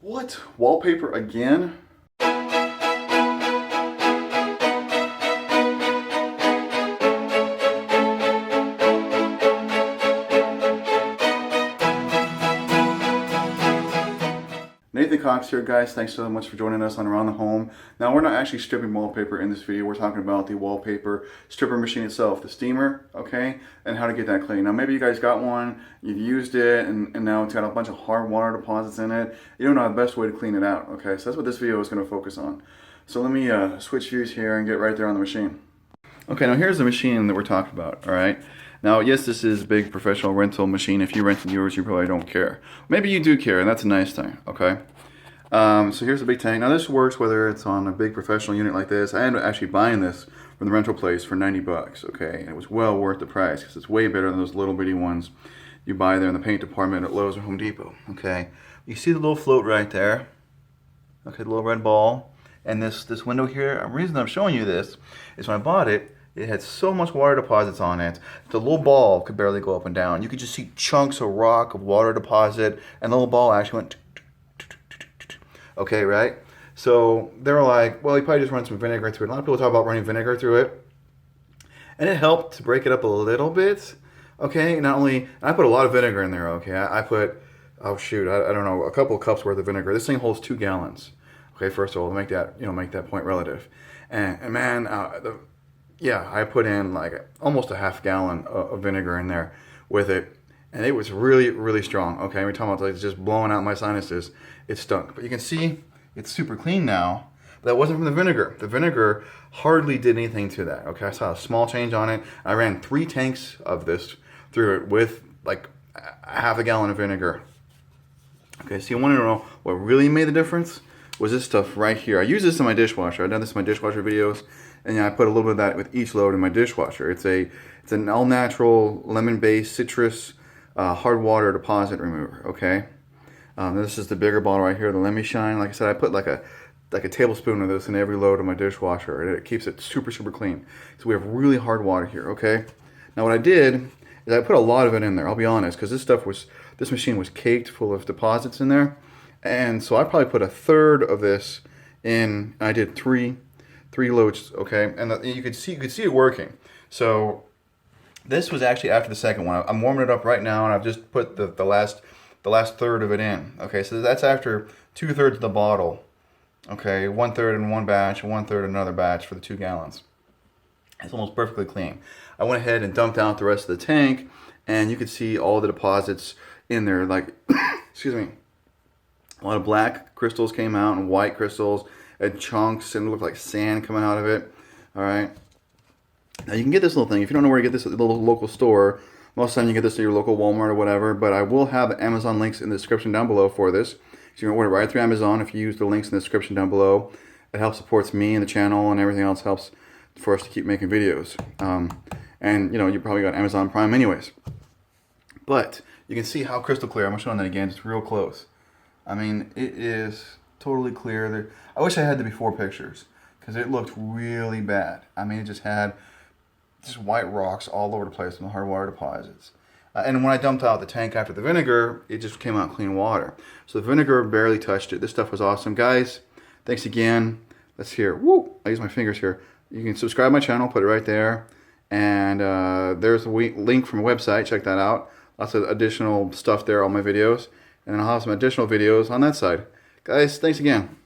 What? Wallpaper again? Nathan Cox here, guys. Thanks so much for joining us on Around the Home. Now, we're not actually stripping wallpaper in this video. We're talking about the wallpaper stripper machine itself, the steamer, okay, and how to get that clean. Now, maybe you guys got one, you've used it, and now it's got a bunch of hard water deposits in it. You don't know the best way to clean it out, okay? So that's what this video is going to focus on. So let me switch views here and get right there on the machine. Okay, now here's the machine that we're talking about, all right? Now, yes, this is a big professional rental machine. If you rent yours, you probably don't care. Maybe you do care, and that's a nice thing, okay? So here's the big tank. Now, this works whether it's on a big professional unit like this. I ended up actually buying this from the rental place for 90 bucks, okay? And it was well worth the price because it's way better than those little bitty ones you buy there in the paint department at Lowe's or Home Depot, okay? You see the little float right there? Okay, the little red ball. And this window here, the reason I'm showing you this is when I bought it, it had so much water deposits on it, the little ball could barely go up and down. You could just see chunks of rock, of water deposit, and the little ball actually went, okay, right? So they were like, well, you probably just run some vinegar through it. A lot of people talk about running vinegar through it. And it helped to break it up a little bit, okay? Not only, I put a lot of vinegar in there, okay? I put, oh shoot, I don't know, a couple of cups worth of vinegar. This thing holds 2 gallons. Okay, first of all, make that, make that point relative. And man, yeah, I put in like almost a half gallon of vinegar in there with it, and it was really, really strong. Okay, we're talking about like just blowing out my sinuses. It stunk, but you can see it's super clean now. But that wasn't from the vinegar. The vinegar hardly did anything to that. Okay, I saw a small change on it. I ran 3 tanks of this through it with like a half a gallon of vinegar. Okay, so you want to know what really made the difference? Was this stuff right here. I use this in my dishwasher. I've done this in my dishwasher videos, and I put a little bit of that with each load in my dishwasher. It's an all-natural, lemon-based, citrus, hard water deposit remover, okay? This is the bigger bottle right here, the Lemmy Shine. Like I said, I put like a tablespoon of this in every load of my dishwasher, and it keeps it super, super clean. So we have really hard water here, okay? Now what I did is I put a lot of it in there, I'll be honest, because this machine was caked full of deposits in there. And so I probably put 1/3 of this in. I did three loads, okay, and you could see it working. So this was actually after the second one. I'm warming it up right now, and I've just put the last third of it in. Okay, so that's after 2/3 of the bottle. Okay, 1/3 in one batch, 1/3 in another batch for the 2 gallons. It's almost perfectly clean. I went ahead and dumped out the rest of the tank, and you could see all the deposits in there. Like, excuse me. A lot of black crystals came out and white crystals and chunks, and it looked like sand coming out of it. All right. Now you can get this little thing. If you don't know where to get this at the local store, most of the time you get this at your local Walmart or whatever, but I will have Amazon links in the description down below for this. So you can order right through Amazon if you use the links in the description down below. It helps supports me and the channel, and everything else helps for us to keep making videos. And you probably got Amazon Prime anyways. But you can see how crystal clear. I'm showing that again, just real close. I mean, it is totally clear. I wish I had the before pictures because it looked really bad. I mean, it just had just white rocks all over the place from the hard water deposits. And when I dumped out the tank after the vinegar, it just came out clean water. So the vinegar barely touched it. This stuff was awesome. Guys, thanks again. Let's hear. Woo! I use my fingers here. You can subscribe to my channel, put it right there. And there's a link from a website. Check that out. Lots of additional stuff there on my videos. And then I'll have some additional videos on that side. Guys, thanks again.